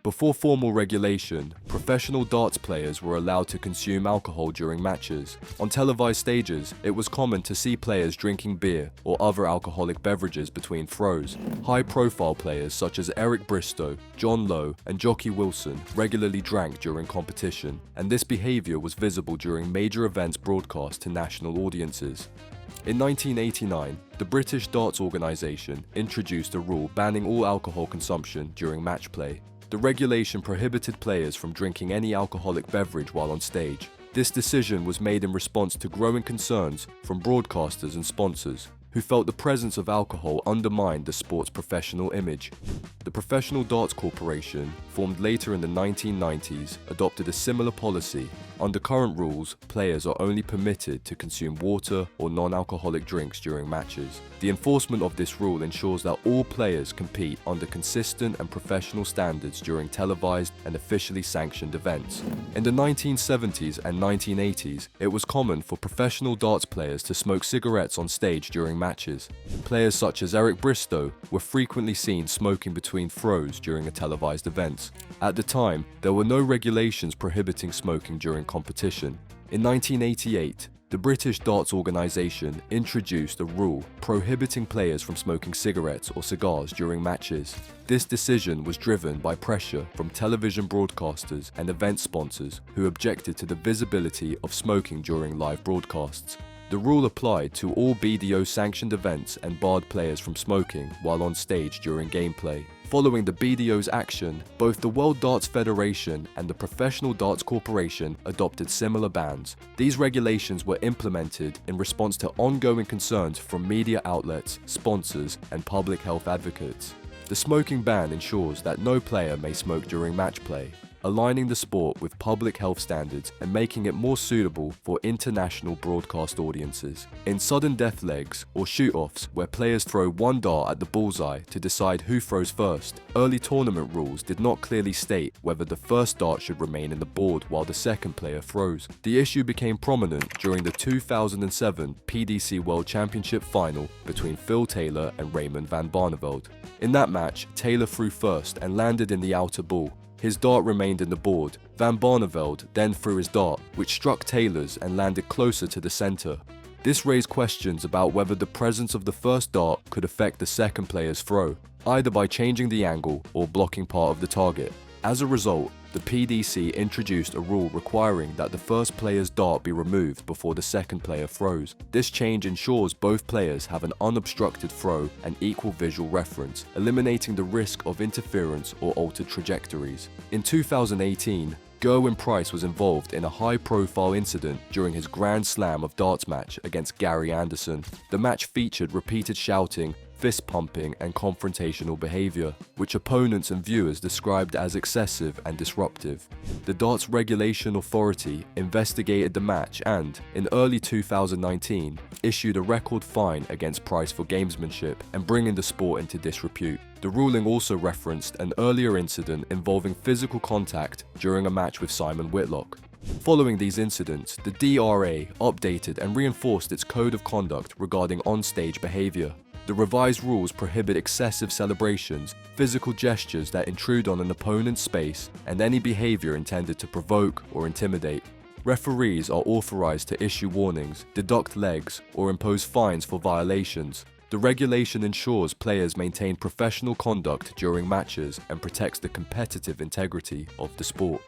Before formal regulation, professional darts players were allowed to consume alcohol during matches. On televised stages, it was common to see players drinking beer or other alcoholic beverages between throws. High-profile players such as Eric Bristow, John Lowe, and Jockey Wilson regularly drank during competition, and this behavior was visible during major events broadcast to national audiences. In 1989, the British Darts Organisation introduced a rule banning all alcohol consumption during match play. The regulation prohibited players from drinking any alcoholic beverage while on stage. This decision was made in response to growing concerns from broadcasters and sponsors, who felt the presence of alcohol undermined the sport's professional image. The Professional Darts Corporation, formed later in the 1990s, adopted a similar policy. Under current rules, players are only permitted to consume water or non-alcoholic drinks during matches. The enforcement of this rule ensures that all players compete under consistent and professional standards during televised and officially sanctioned events. In the 1970s and 1980s, it was common for professional darts players to smoke cigarettes on stage during matches. Players such as Eric Bristow were frequently seen smoking between throws during a televised event. At the time, there were no regulations prohibiting smoking during competition. In 1988, the British Darts Organisation introduced a rule prohibiting players from smoking cigarettes or cigars during matches. This decision was driven by pressure from television broadcasters and event sponsors who objected to the visibility of smoking during live broadcasts. The rule applied to all BDO-sanctioned events and barred players from smoking while on stage during gameplay. Following the BDO's action, both the World Darts Federation and the Professional Darts Corporation adopted similar bans. These regulations were implemented in response to ongoing concerns from media outlets, sponsors, and public health advocates. The smoking ban ensures that no player may smoke during match play, aligning the sport with public health standards and making it more suitable for international broadcast audiences. In sudden death legs or shoot-offs where players throw one dart at the bullseye to decide who throws first, early tournament rules did not clearly state whether the first dart should remain in the board while the second player throws. The issue became prominent during the 2007 PDC World Championship final between Phil Taylor and Raymond van Barneveld. In that match, Taylor threw first and landed in the outer ball. His dart remained in the board. Van Barneveld then threw his dart, which struck Taylor's and landed closer to the center. This raised questions about whether the presence of the first dart could affect the second player's throw, either by changing the angle or blocking part of the target. As a result, the PDC introduced a rule requiring that the first player's dart be removed before the second player throws. This change ensures both players have an unobstructed throw and equal visual reference, eliminating the risk of interference or altered trajectories. In 2018, Gerwyn Price was involved in a high-profile incident during his Grand Slam of Darts match against Gary Anderson. The match featured repeated shouting, fist-pumping, and confrontational behavior, which opponents and viewers described as excessive and disruptive. The Darts Regulation Authority investigated the match and, in early 2019, issued a record fine against Price for gamesmanship and bringing the sport into disrepute. The ruling also referenced an earlier incident involving physical contact during a match with Simon Whitlock. Following these incidents, the DRA updated and reinforced its code of conduct regarding on-stage behavior. The revised rules prohibit excessive celebrations, physical gestures that intrude on an opponent's space, and any behavior intended to provoke or intimidate. Referees are authorized to issue warnings, deduct legs, or impose fines for violations. The regulation ensures players maintain professional conduct during matches and protects the competitive integrity of the sport.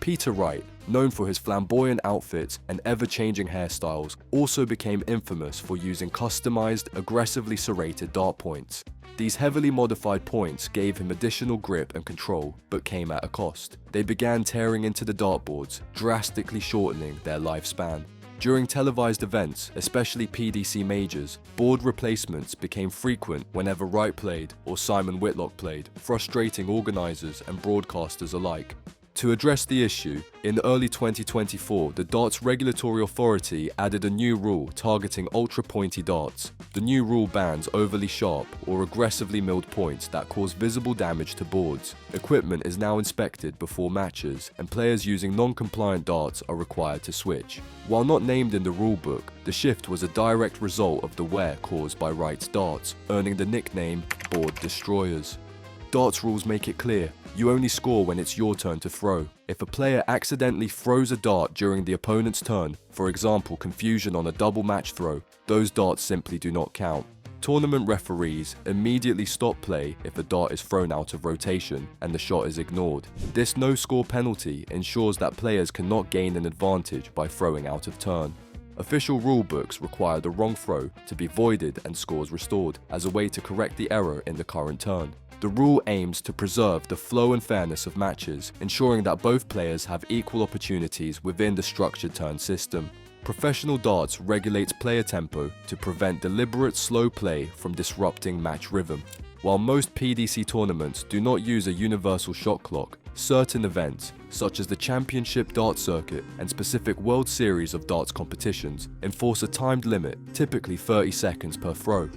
Peter Wright, known for his flamboyant outfits and ever-changing hairstyles, also became infamous for using customized, aggressively serrated dart points. These heavily modified points gave him additional grip and control, but came at a cost. They began tearing into the dartboards, drastically shortening their lifespan. During televised events, especially PDC majors, board replacements became frequent whenever Wright played or Simon Whitlock played, frustrating organisers and broadcasters alike. To address the issue, in early 2024, the Darts Regulatory Authority added a new rule targeting ultra-pointy darts. The new rule bans overly sharp or aggressively milled points that cause visible damage to boards. Equipment is now inspected before matches, and players using non-compliant darts are required to switch. While not named in the rulebook, the shift was a direct result of the wear caused by Wright's darts, earning the nickname Board Destroyers. darts rules make it clear, you only score when it's your turn to throw. If a player accidentally throws a dart during the opponent's turn, for example confusion on a double match throw, those darts simply do not count. Tournament referees immediately stop play if a dart is thrown out of rotation and the shot is ignored. This no-score penalty ensures that players cannot gain an advantage by throwing out of turn. Official rulebooks require the wrong throw to be voided and scores restored as a way to correct the error in the current turn. The rule aims to preserve the flow and fairness of matches, ensuring that both players have equal opportunities within the structured turn system. Professional darts regulates player tempo to prevent deliberate slow play from disrupting match rhythm. While most PDC tournaments do not use a universal shot clock, certain events, such as the Championship Darts Circuit and specific World Series of Darts competitions, enforce a timed limit, typically 30 seconds per throw.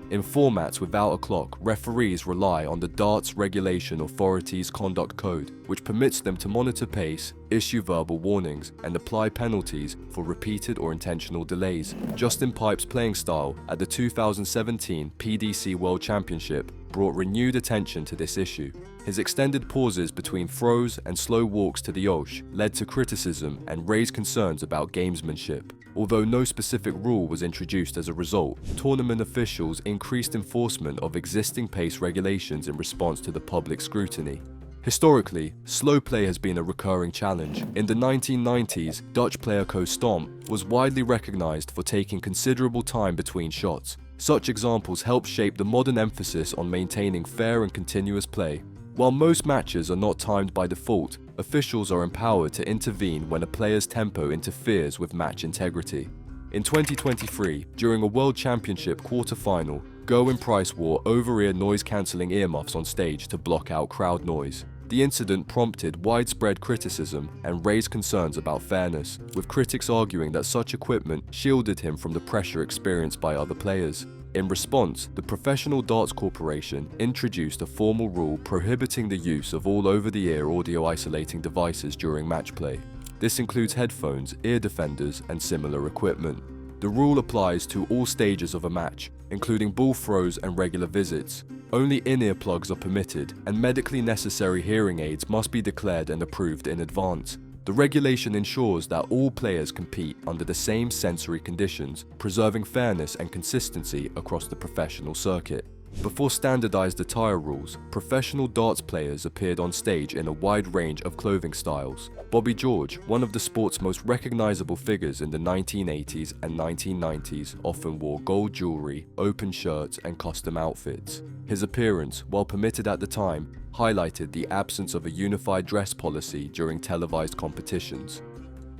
In formats without a clock, referees rely on the Darts Regulation Authority's conduct code, which permits them to monitor pace, issue verbal warnings, and apply penalties for repeated or intentional delays. Justin Pipe's playing style at the 2017 PDC World Championship brought renewed attention to this issue. His extended pauses between throws and slow walks to the osh led to criticism and raised concerns about gamesmanship. Although no specific rule was introduced as a result, tournament officials increased enforcement of existing pace regulations in response to the public scrutiny. Historically, slow play has been a recurring challenge. In the 1990s, Dutch player Ko Stomp was widely recognized for taking considerable time between shots. Such examples help shape the modern emphasis on maintaining fair and continuous play. While most matches are not timed by default, officials are empowered to intervene when a player's tempo interferes with match integrity. In 2023, during a World Championship quarter-final, Go and Price wore over-ear noise-cancelling earmuffs on stage to block out crowd noise. The incident prompted widespread criticism and raised concerns about fairness, with critics arguing that such equipment shielded him from the pressure experienced by other players. In response, the Professional Darts Corporation introduced a formal rule prohibiting the use of all over-the-ear audio isolating devices during match play. This includes headphones, ear defenders, and similar equipment. The rule applies to all stages of a match, including ball throws and regular visits. Only in-ear plugs are permitted, and medically necessary hearing aids must be declared and approved in advance. The regulation ensures that all players compete under the same sensory conditions, preserving fairness and consistency across the professional circuit. Before standardized attire rules, professional darts players appeared on stage in a wide range of clothing styles. Bobby George, one of the sport's most recognizable figures in the 1980s and 1990s, often wore gold jewelry, open shirts, and custom outfits. His appearance, while permitted at the time, highlighted the absence of a unified dress policy during televised competitions.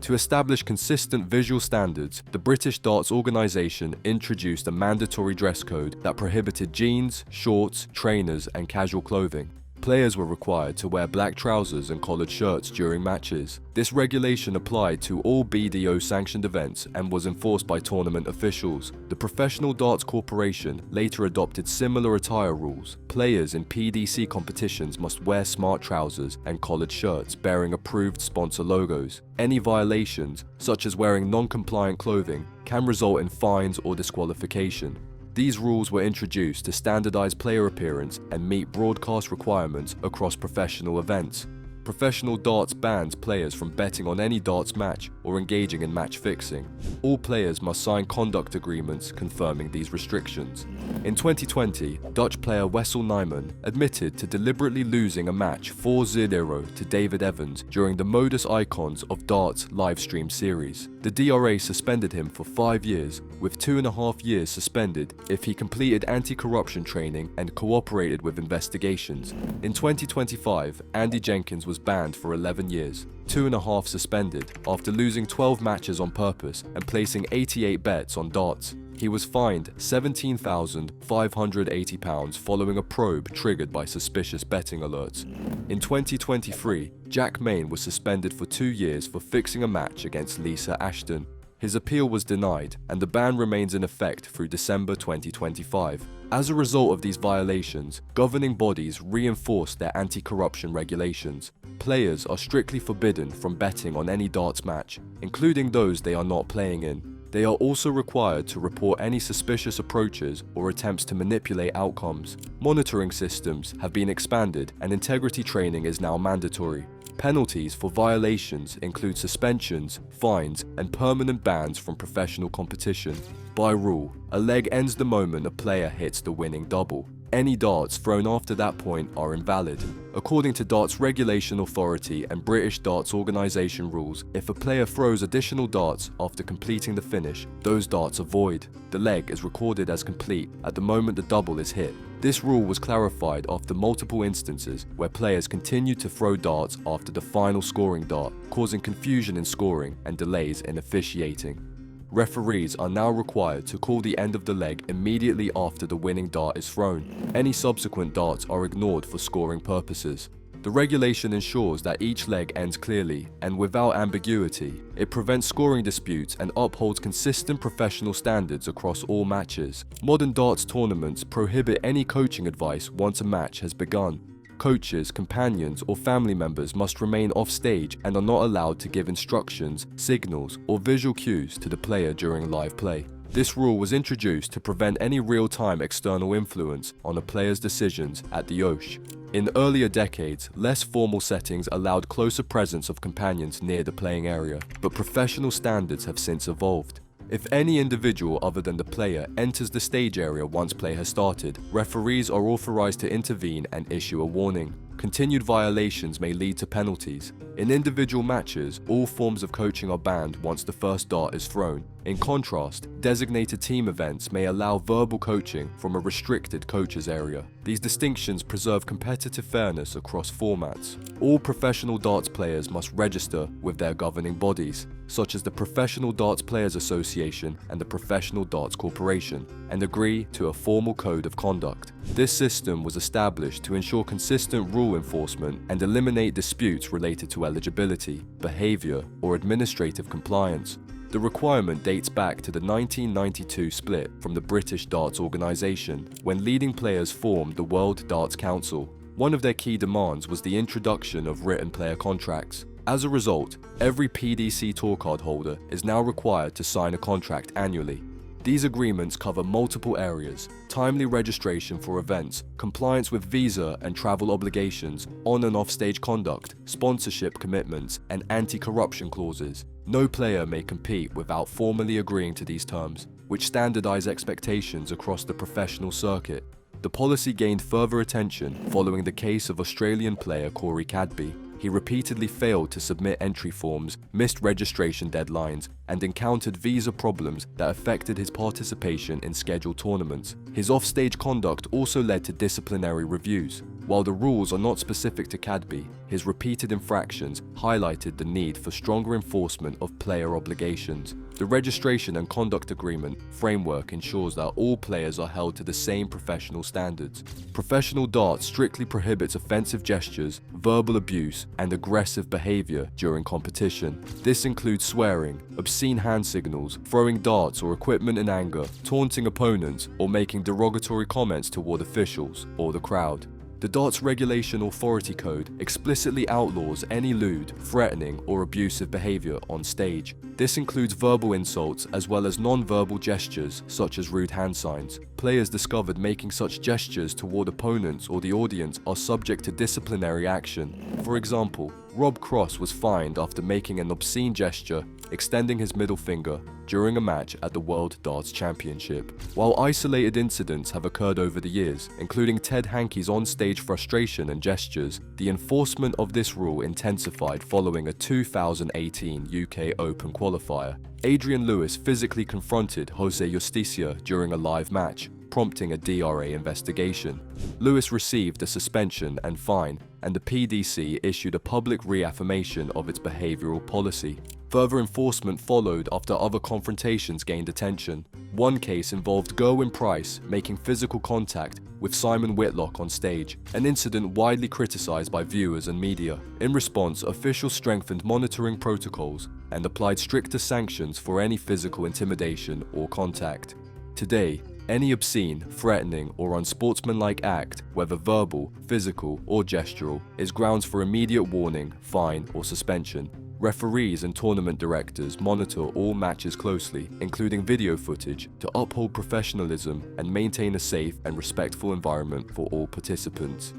To establish consistent visual standards, the British Darts Organisation introduced a mandatory dress code that prohibited jeans, shorts, trainers, and casual clothing. Players were required to wear black trousers and collared shirts during matches. This regulation applied to all BDO-sanctioned events and was enforced by tournament officials. The Professional Darts Corporation later adopted similar attire rules. Players in PDC competitions must wear smart trousers and collared shirts bearing approved sponsor logos. Any violations, such as wearing non-compliant clothing, can result in fines or disqualification. These rules were introduced to standardize player appearance and meet broadcast requirements across professional events. Professional darts bans players from betting on any darts match or engaging in match fixing. All players must sign conduct agreements confirming these restrictions. In 2020, Dutch player Wessel Nijman admitted to deliberately losing a match 4-0 to David Evans during the Modus Icons of Darts livestream series. The DRA suspended him for 5 years, with 2.5 years suspended if he completed anti-corruption training and cooperated with investigations. In 2025, Andy Jenkins was banned for 11 years, 2.5 suspended, after losing 12 matches on purpose and placing 88 bets on darts. He was fined £17,580 following a probe triggered by suspicious betting alerts. In 2023, Jack Main was suspended for 2 years for fixing a match against Lisa Ashton. His appeal was denied, and the ban remains in effect through December 2025. As a result of these violations, governing bodies reinforced their anti-corruption regulations. Players are strictly forbidden from betting on any darts match, including those they are not playing in. They are also required to report any suspicious approaches or attempts to manipulate outcomes. Monitoring systems have been expanded and integrity training is now mandatory. Penalties for violations include suspensions, fines, and permanent bans from professional competition. By rule, a leg ends the moment a player hits the winning double. Any darts thrown after that point are invalid. According to Darts Regulation Authority and British Darts Organisation rules, if a player throws additional darts after completing the finish, those darts are void. The leg is recorded as complete at the moment the double is hit. This rule was clarified after multiple instances where players continued to throw darts after the final scoring dart, causing confusion in scoring and delays in officiating. Referees are now required to call the end of the leg immediately after the winning dart is thrown. Any subsequent darts are ignored for scoring purposes. The regulation ensures that each leg ends clearly and without ambiguity. It prevents scoring disputes and upholds consistent professional standards across all matches. Modern darts tournaments prohibit any coaching advice once a match has begun. Coaches, companions, or family members must remain off stage and are not allowed to give instructions, signals, or visual cues to the player during live play. This rule was introduced to prevent any real-time external influence on a player's decisions at the OSH. In earlier decades, less formal settings allowed closer presence of companions near the playing area, but professional standards have since evolved. If any individual other than the player enters the stage area once play has started, referees are authorized to intervene and issue a warning. Continued violations may lead to penalties. In individual matches, all forms of coaching are banned once the first dart is thrown. In contrast, designated team events may allow verbal coaching from a restricted coaches area. These distinctions preserve competitive fairness across formats. All professional darts players must register with their governing bodies, such as the Professional Darts Players Association and the Professional Darts Corporation, and agree to a formal code of conduct. This system was established to ensure consistent rule enforcement and eliminate disputes related to eligibility, behavior, or administrative compliance. The requirement dates back to the 1992 split from the British Darts Organisation, when leading players formed the World Darts Council. One of their key demands was the introduction of written player contracts. As a result, every PDC tour card holder is now required to sign a contract annually. These agreements cover multiple areas: timely registration for events, compliance with visa and travel obligations, on and off-stage conduct, sponsorship commitments, and anti-corruption clauses. No player may compete without formally agreeing to these terms, which standardize expectations across the professional circuit. The policy gained further attention following the case of Australian player Corey Cadby. He repeatedly failed to submit entry forms, missed registration deadlines, and encountered visa problems that affected his participation in scheduled tournaments. His off-stage conduct also led to disciplinary reviews. While the rules are not specific to Cadby, his repeated infractions highlighted the need for stronger enforcement of player obligations. The registration and conduct agreement framework ensures that all players are held to the same professional standards. Professional darts strictly prohibits offensive gestures, verbal abuse, and aggressive behavior during competition. This includes swearing, obscene hand signals, throwing darts or equipment in anger, taunting opponents, or making derogatory comments toward officials or the crowd. The Darts Regulation Authority Code explicitly outlaws any lewd, threatening, or abusive behavior on stage. This includes verbal insults as well as non-verbal gestures such as rude hand signs. Players discovered making such gestures toward opponents or the audience are subject to disciplinary action. For example, Rob Cross was fined after making an obscene gesture, extending his middle finger, during a match at the World Darts Championship. While isolated incidents have occurred over the years, including Ted Hankey's on-stage frustration and gestures, the enforcement of this rule intensified following a 2018 UK Open qualifier. Adrian Lewis physically confronted Jose Justicia during a live match, prompting a DRA investigation. Lewis received a suspension and fine, and the PDC issued a public reaffirmation of its behavioural policy. Further enforcement followed after other confrontations gained attention. One case involved Gerwin Price making physical contact with Simon Whitlock on stage, an incident widely criticised by viewers and media. In response, officials strengthened monitoring protocols and applied stricter sanctions for any physical intimidation or contact. Today, any obscene, threatening, or unsportsmanlike act, whether verbal, physical, or gestural, is grounds for immediate warning, fine, or suspension. Referees and tournament directors monitor all matches closely, including video footage, to uphold professionalism and maintain a safe and respectful environment for all participants.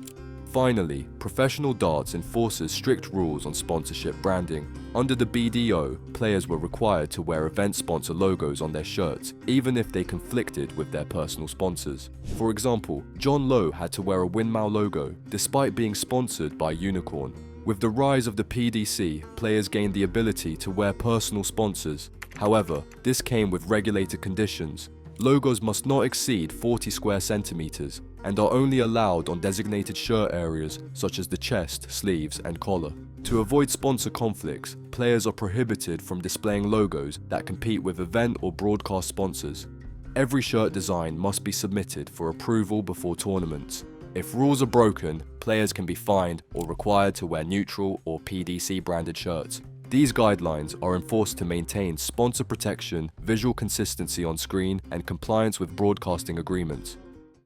Finally, professional darts enforces strict rules on sponsorship branding. Under the BDO, players were required to wear event sponsor logos on their shirts, even if they conflicted with their personal sponsors. For example, John Lowe had to wear a Winmau logo, despite being sponsored by Unicorn. With the rise of the PDC, players gained the ability to wear personal sponsors. However, this came with regulated conditions. Logos must not exceed 40 square centimeters and are only allowed on designated shirt areas such as the chest, sleeves, and collar. To avoid sponsor conflicts, players are prohibited from displaying logos that compete with event or broadcast sponsors. Every shirt design must be submitted for approval before tournaments. If rules are broken, players can be fined or required to wear neutral or PDC branded shirts. These guidelines are enforced to maintain sponsor protection, visual consistency on screen, and compliance with broadcasting agreements.